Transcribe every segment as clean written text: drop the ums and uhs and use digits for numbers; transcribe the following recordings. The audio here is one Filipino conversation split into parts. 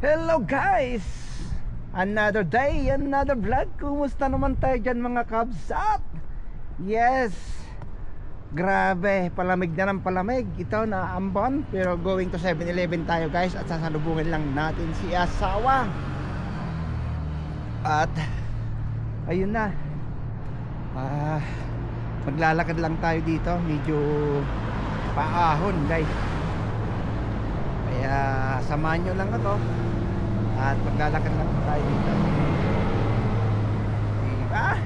Hello guys! Another day, another vlog. Kumusta naman tayo dyan mga kabsat? Yes! Grabe, palamig na ng palamig. Ito na Ambon, pero going to 7-Eleven tayo guys. At sasalubungin lang natin si asawa. At ayun na, maglalakad lang tayo dito. Medyo paahon guys, kaya samahan nyo lang ako at maglalakad lang tayo dito. Diba?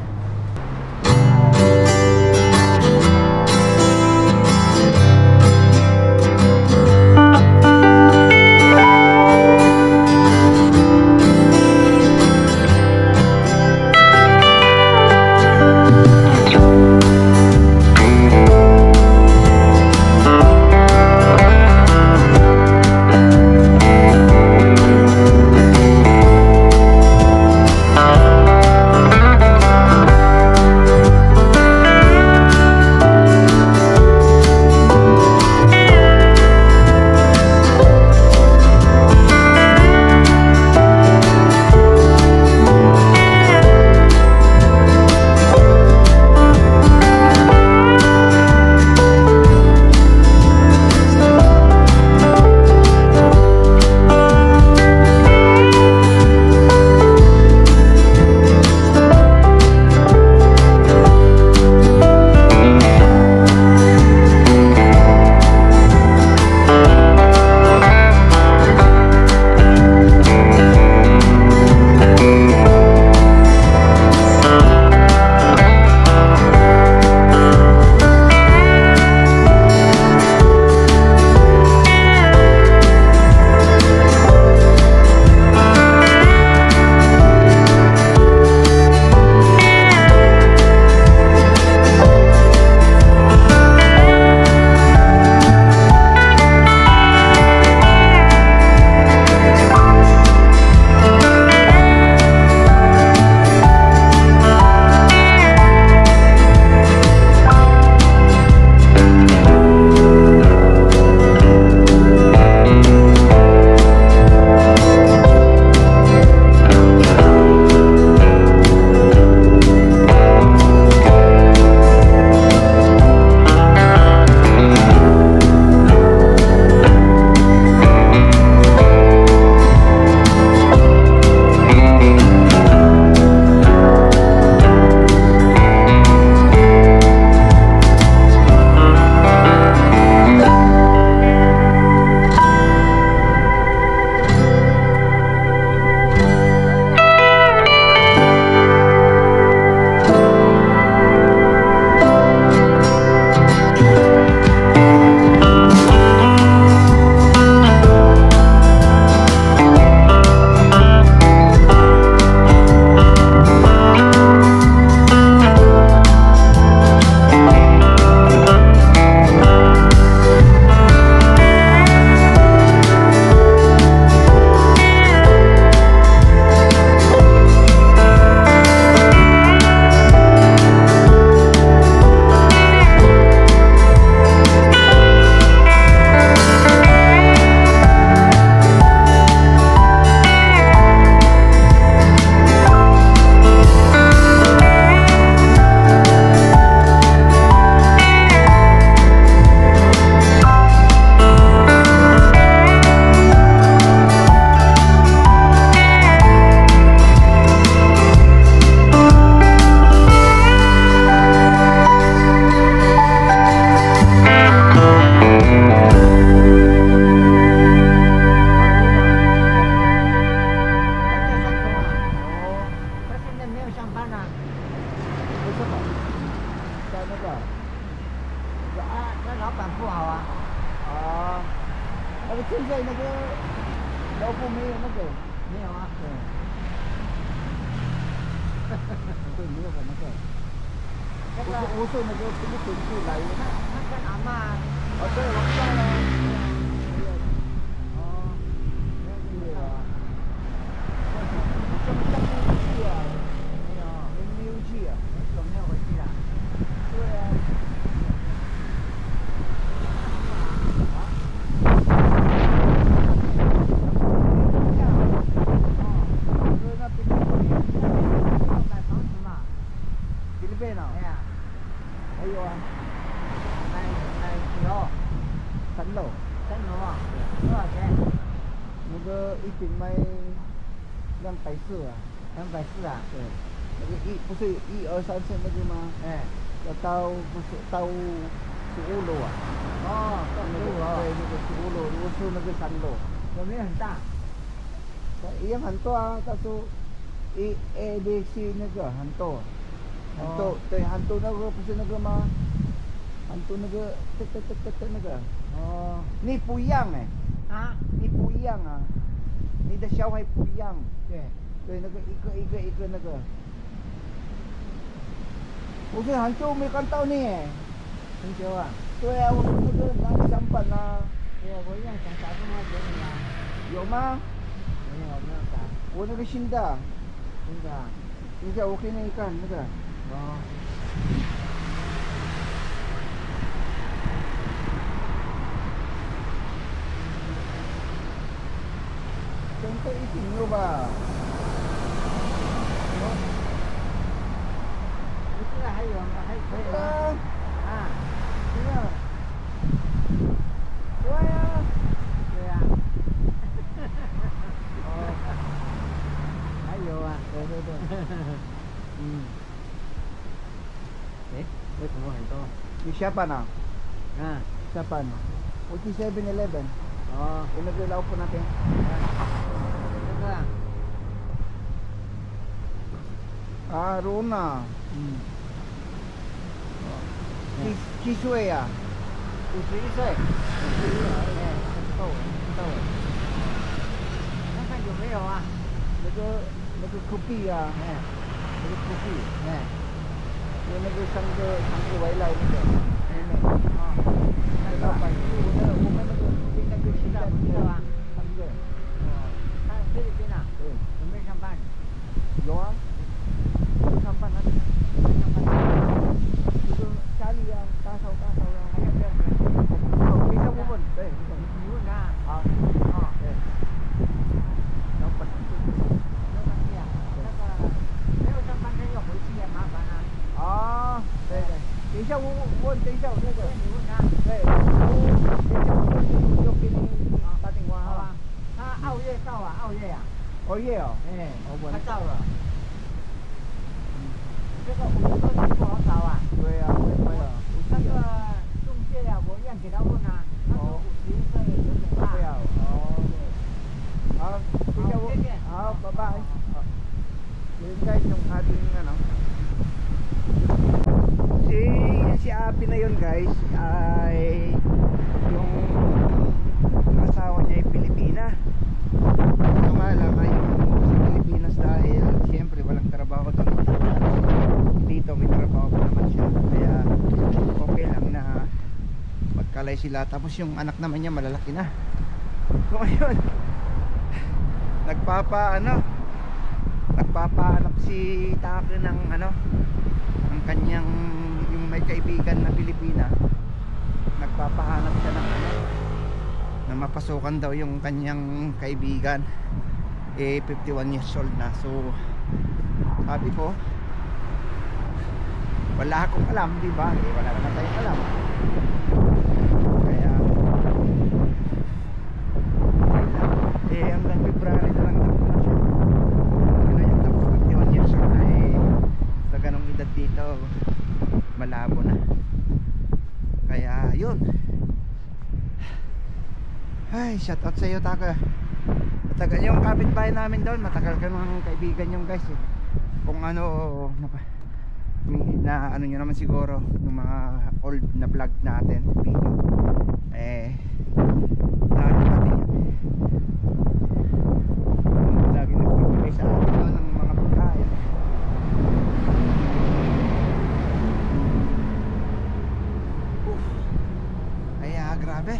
Uso nag-Philippine kulay na. Makan aman. Okay, waktu lang. Yeah. 个一瓶卖240啊240啊，对那个不是1、2、3升那个吗哎，要到15箩啊哦，到那15个对了，那个15箩如果是那个3箩有没有很大？一样很多啊但是A B C 那个很多对很多那个不是那个吗很多那个那个哦，你不一样哎啊，你不一样啊你的消费不一样对，对那个一个那个我是很久没看到你哎很久啊，对啊我是那个哪里上班啊对啊，我一样想打电话给你啊，有吗没有打，我那个新的真的啊，等一下我给你看那个哦，现在一瓶了吧你现在还有吗？还可以吗？啊，对啊对啊对啊，哦还有啊，对对对哎，为什么很多？你下班啊啊，下班啊我去 7-Eleven 哦，yung naglalaw po natin 这个啊， roon na 嗯， Chisue啊51岁，哎，很逗，很逗。看看有没有啊？那个 cookie 啊哎，那个 cookie 哎，yung nag-isang wailaw nito 哦，那个啊，我们那个那个知道不知道啊？三个哦，他菲律宾啊，对准备上班，有啊有上班那里上班，那个家里啊打扫啊还要不要钱？等一下我问对你问他，好哦，对老板没关系啊，那个没有上班他要回去也麻烦啊。啊对对等一下我问等一下我那个对，你问他，对我给你打电话好吧啊？他2月到啊，2月啊，哦耶哦哎我，问他到了。这个50多斤不好找啊。对啊我也会啊那个中介啊，我一样给他问啊，他说51岁有点大。不要哦好等一下我好谢谢好拜拜yun guys yung ating ano si Api na yun guys ay yung asawa niya ay Pilipina so nga lang ay sa Pilipinas dahil siyempre walang trabaho doon dito may trabaho pa naman siya kaya okay lang na magkalay sila tapos yung anak naman niya malalaki na so ngayon nagpapahanap si Taki ng ano ang kanyang yung may kaibigan na Pilipina nagpapahanap siya ng ano na mapasukan daw yung kanyang kaibigan 51 years old na so sabi ko wala akong alam diba wala naman tayong alam kaya hanggang February na lang daw na siya yun na yung 51 years old na sa ganong edad dito malabo na kaya yun ay shout out sa iyo Taka matagal yung kapitbahay namin doon matagal ka ng kaibigan yung guys kung ano na ano nyo naman siguro ng mga old na vlog natin video lalo natin yun lagi nagbibigay sa atin ng mga pagkain kaya grabe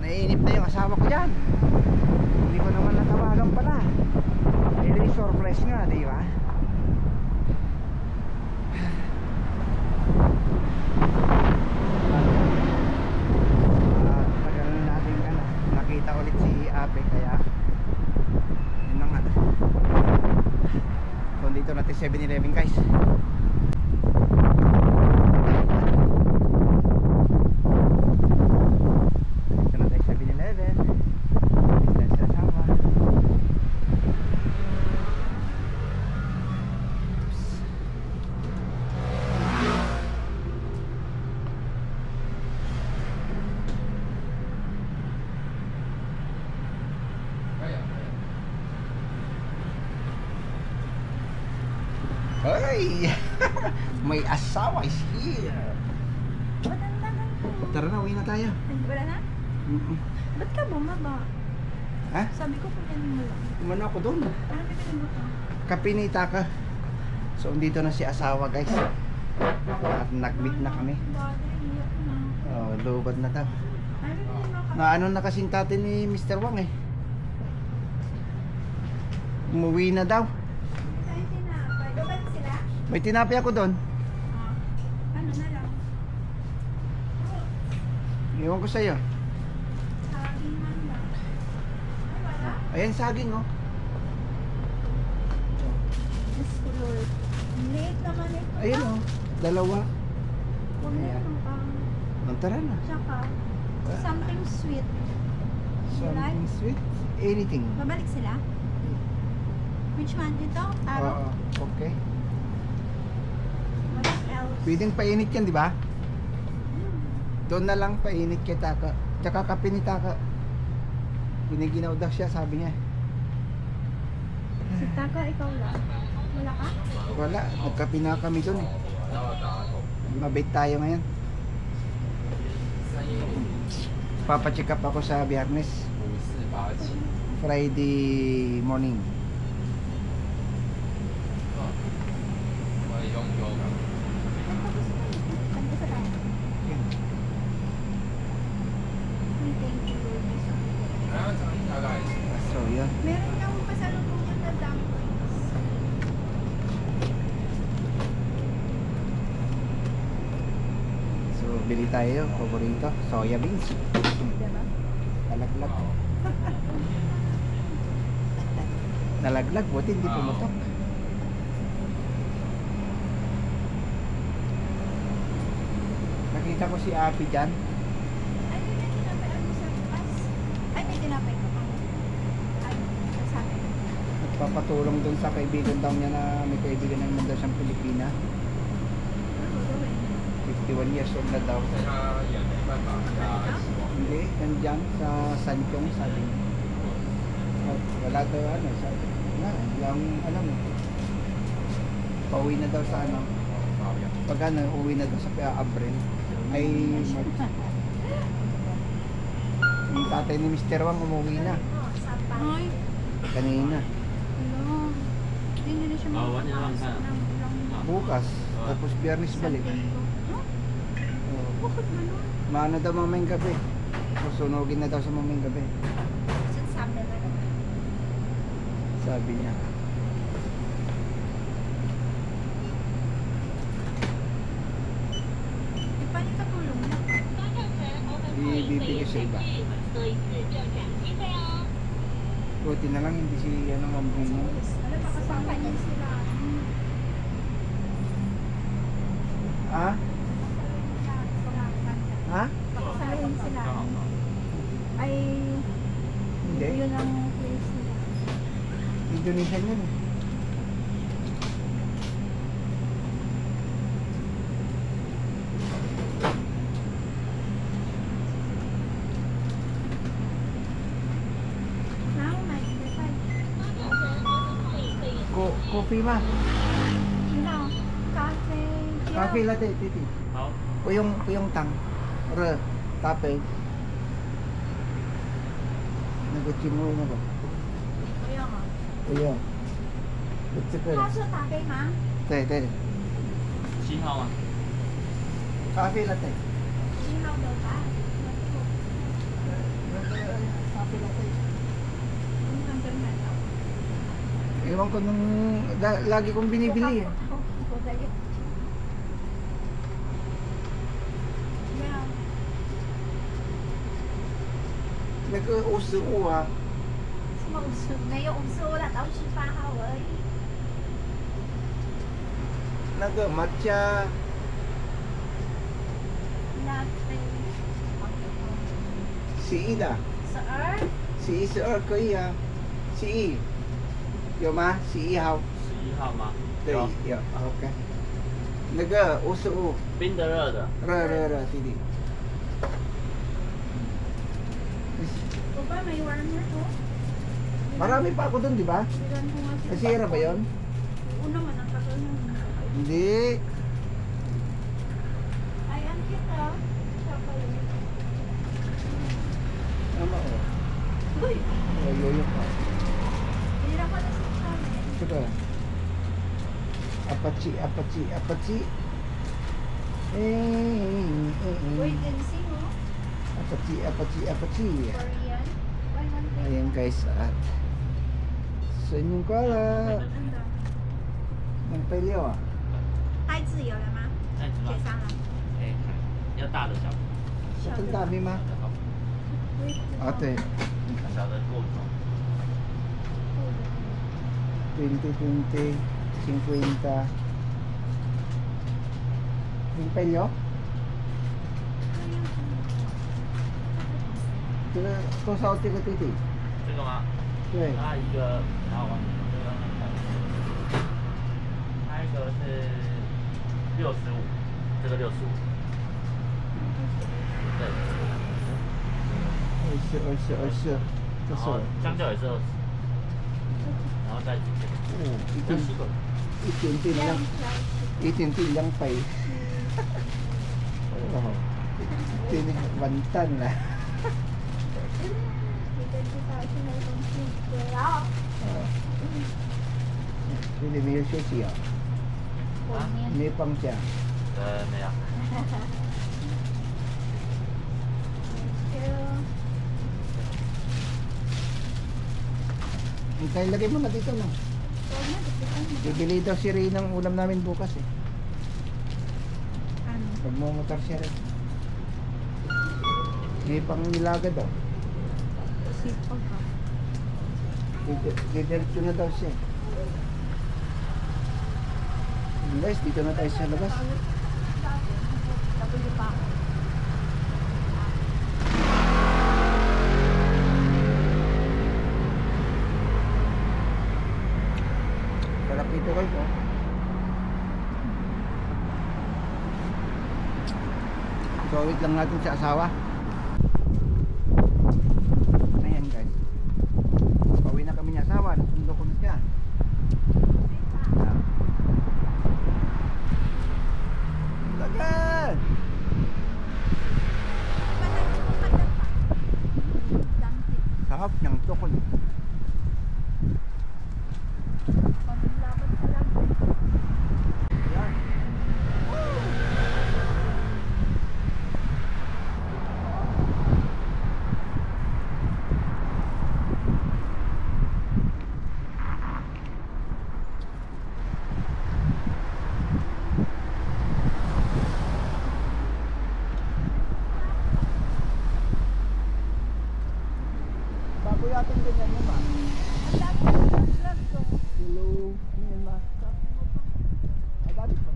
naiinip na yung asawa ko dyan hindi ko naman natawagan pala surprise nga di ba tagal na natin nakita ulit si Ape kaya yun na nga so dito natin 7-Eleven guys dito natin 7-Eleven Ay! May asawa is here. Matanda na po. Tara na, uwi na tayo. Ay, wala na? Ba't ka bumaba? Ha? Sabi ko kung mo lang. Kumano ako doon. Ano bibili mo to? Kapinita ka. So, dito na si asawa, guys. At nag-meet na kami. Bagay, iyak na. Oh, lubad na daw. Ano bibili mo ka? Na ano na kasing tate ni Mr. Wang eh. Umuwi na daw. Ay, tinapay. Babalik sila? May tinapay ako doon. Ah. Ano na lang? Iwan ko sa'yo. Saging man lang. Ay, wala? Ayan, saging oh. Diyos ko, Lord. Ang liit naman ito. Ayan oh. Dalawa. Huwag na Ayan. yung pang... Tara na. Tsaka, something sweet. Something sweet. Anything. Babalik sila? Which one? Ito? Taro? Oo, okay. What else? Pwedeng painit yan, di ba? Hmm. Doon na lang painit kay Taka. Tsaka kape ni Taka. Giniginaw daw siya, sabi niya. Si Taka, ikaw lang. Wala ka? Wala, nagkape na kami doon eh. Mabait tayo ngayon. Papacheck up ako sa Biyernes. Friday morning. Saan ka sa tayo? Uy, thank you, Lord. So, yun. Meron ka mo pasalubong yung na dumplings. So, bili tayo. Paborito. Soya beans. Diba? Nalaglag. Nalaglag. Buti hindi pumutok. Nakita ko si Api dyan. Ay, yun yung tinapay. Ano sa bukas? Ay, may tinapay ka pa. Ay, sa akin. Nagpapatulong dun sa kaibigan daw niya na may kaibigan naman daw siyang Pilipina. Ano gagawin? 51 years old na daw. Hindi, nandyan sa Sanchong, sabi niya. Wala daw ano, sabi niya. Yung alam mo. Pauwi na daw sa ano. Pag ano, uwi na daw sa Abril. Ay, yung tatay ni Mr. Wang umuwi na. Ay, Kanina. hello. Hindi na siya makakapasok ng ilang Bukas. Tapos Biyernes balik. Huh? Oo. Bakit gano'n? Maano daw mamayang gabi. Susunugin na daw sa mamayang gabi. Sabi na naman. Sabi niya. Ipanitapulong na. Ibibigay sa iba. Buti na lang hindi si ano mambungo. Ano pa kasama niyan sila? Ha? Ha? Pakasalahin sila. Ay, Hindi. yun ang place nila. Indonesian yun eh. Now, Coffee ma. Now, cafe. Coffee latte, titi. Puyong tang. Re, tape. Nagutsin mo na ba? Kaya nga. Puyong. Gutsin ko. Kaso tape, ma? Te. 7号吗？ Coffee latte. Ihaw daw ba? Coffee latte. Ang hanggang na daw. Ewan ko nung lagi kong binibili eh. Oh, dali. Yeah. Nag-uso ko ha. 什么无没有无所啦，到18号而已。 Nag-matcha. Latte. Si Ida. Sir? Si Sir Kuya. Si I. Yo ma, si Ihaw. 11号吗？ 对，有，OK。那个55，冰的热的。热，弟弟。 O ba, may warmer to? Marami pa ako dun, di ba? Bilan ko nga siya. Nasira ba yun? Oo naman, ang tagal na. Hindi. Ay, ang cute ah. Chocolate. Tama o. Uy! Yoyo pa. Hindi ko na sa channel. Saka. Apache, apache, apache. Wait and see mo. Apache, apache, apache. Korean. Why one day? Ayan guys, at sa inyong kala. 真的。 Ang pelyo ah. 太自由了吗？那你知道解？散了。哎，要大的小的， Ang dami ma. 好， Ate, 小的够重。 20, 20, 50. Ang pelyo? Ito sa Oti ko titi. 这个吗？对，它一个很好玩，这个它一个是65，这个65。对， 20. 然后香蕉也是20，然后再几片，这Itin, 10个。 itin lang. Itin lang pa eh. Oo. Itin, bantan na. 你的知道现在东西对，然后 Hindi may sushi ah. 我面 May pang siya. 没有。 Kaya lagay mo na dito no. Bibili daw si Ray ng ulam namin bukas eh. ano? Pagmumotor siya rin. May pang nilaga daw. Sipag ka. Didiretso na daw siya. Guys, dito na tayo sa labas. Nabuli pa ako. Sarap dito guys oh. So wait lang natin sa asawa. Ayan guys. Pauwi na kami ni asawa. Nasundo ko na siya. Lagad! Sarap niyang tukol. Ayan. Bago yatin ganyan mo ma. Hello. Ganyan ma. Ay, dami pa.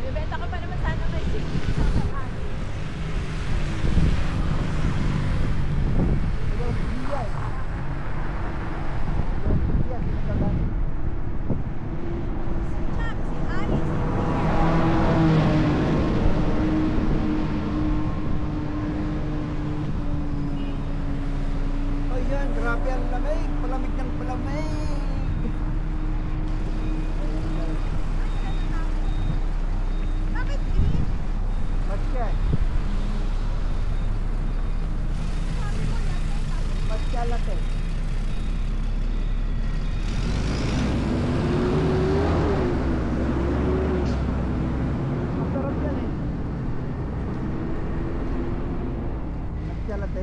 Bibenta ka pa naman sana kay Sisi sa kapatid. Hello, Dian. Hello, Dian. Pinagkagamit. Si Chap, si Alice. Ayan, grabe ang lamig. Palamig ng palamig. Bakit green? Matcha. Sabi mo yan. Matcha latte. Masarap yan eh. Matcha latte.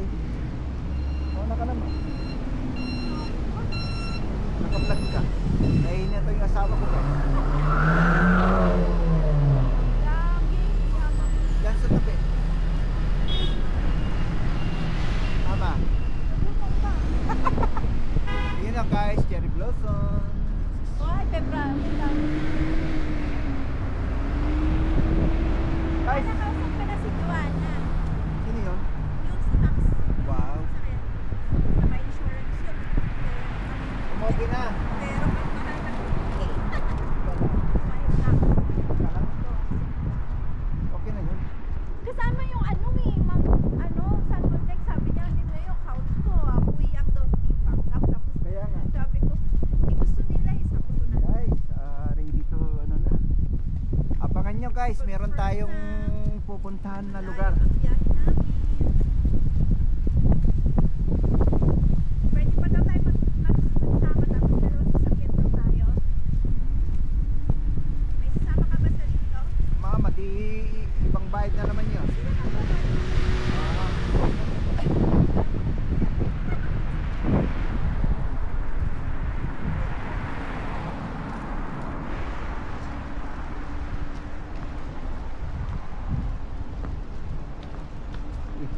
Mauna ka naman. Naka-vlog ka. Nahihin na ito yung asawa ko guys. Lagi. Diyan sa tabi. Tama. Nabukong pa. Yun na guys, cherry blossom. Ay, February lang. Guys, Nakausap ka na si Joanna. sino yun? Yung si Max. Wow. Sakit. Saka insurance yun. Umuwi na. Pero pag mahal na okay. Mahal na. guys, meron tayong pupuntahan na lugar. Ang biyahe namin. Pwede pa daw tayo magsama tapos dalawang sasakyan daw tayo. May sasama ka ba sa dito? Mama, di ibang bayad na naman yun.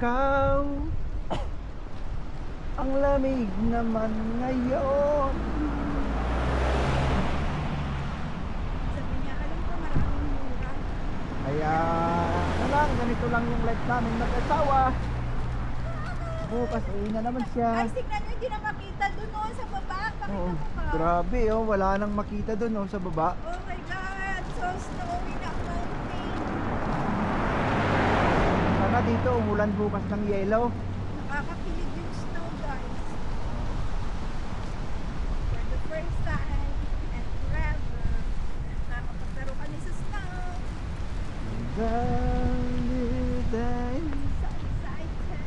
Ikaw ang lamig naman ngayon. Sabi niya, alam ko maraming mura. Kaya ganito lang yung life namin mag-asawa. Bukas uwi na naman siya. Ay, tignan niyo, hindi na makita doon sa baba. Pakita Oo, mo ba? grabe oh, wala nang makita doon oh, sa baba. Oh my God, so snowy na mountain. Sana dito umulan bukas ng yellow. Nakakakilig yung snow, guys. For the first time and forever, nakakapaglaro kami sa snow. Valentine. So excited.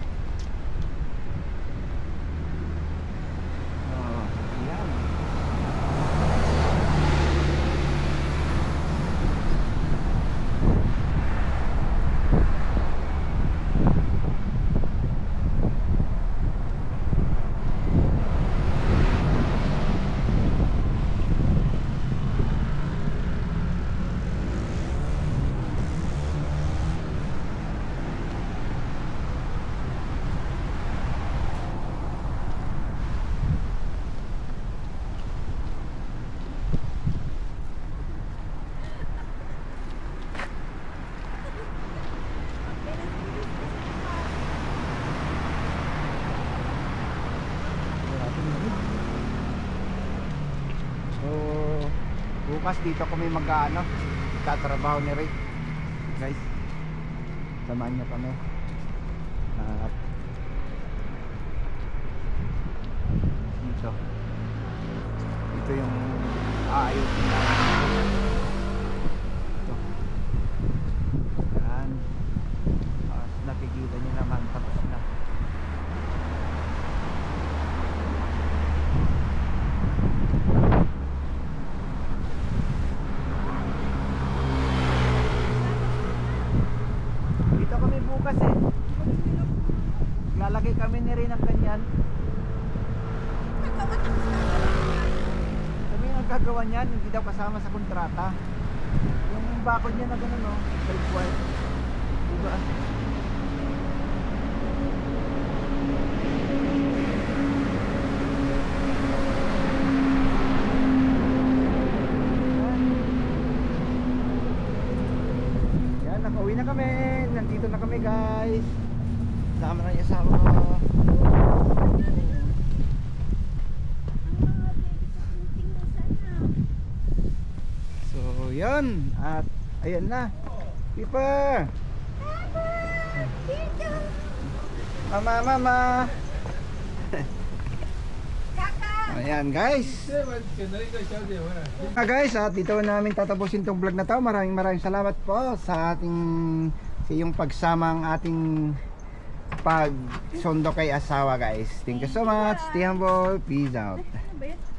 Oh, yan. So, bukas dito kami mag-ano, tatrabaho ni Rick. Guys, samahan niyo kami. At dito. Ito yung aayos na. Ito. Yan. Nakikita niyo naman tapos na. Dito kami bukas eh. Lalagay kami ni rin ng ganyan. Sabi ang gagawa niyan, hindi daw kasama sa kontrata. Yung bakod niya na gano'n, no? Brake wire. Diba? Yan, nakauwi na kami. Nandito na kami, guys. Sama na yung asawa ko. So, yun. At, ayan na. Pipa! Mama, mama! Ayan, guys. Guys, at dito namin tatapusin tong vlog na to. Maraming salamat po sa ating sa iyong pagsama ang ating pagsundo kay asawa, guys. Thank you so much. Stay humble. Peace out. Ano ba yan?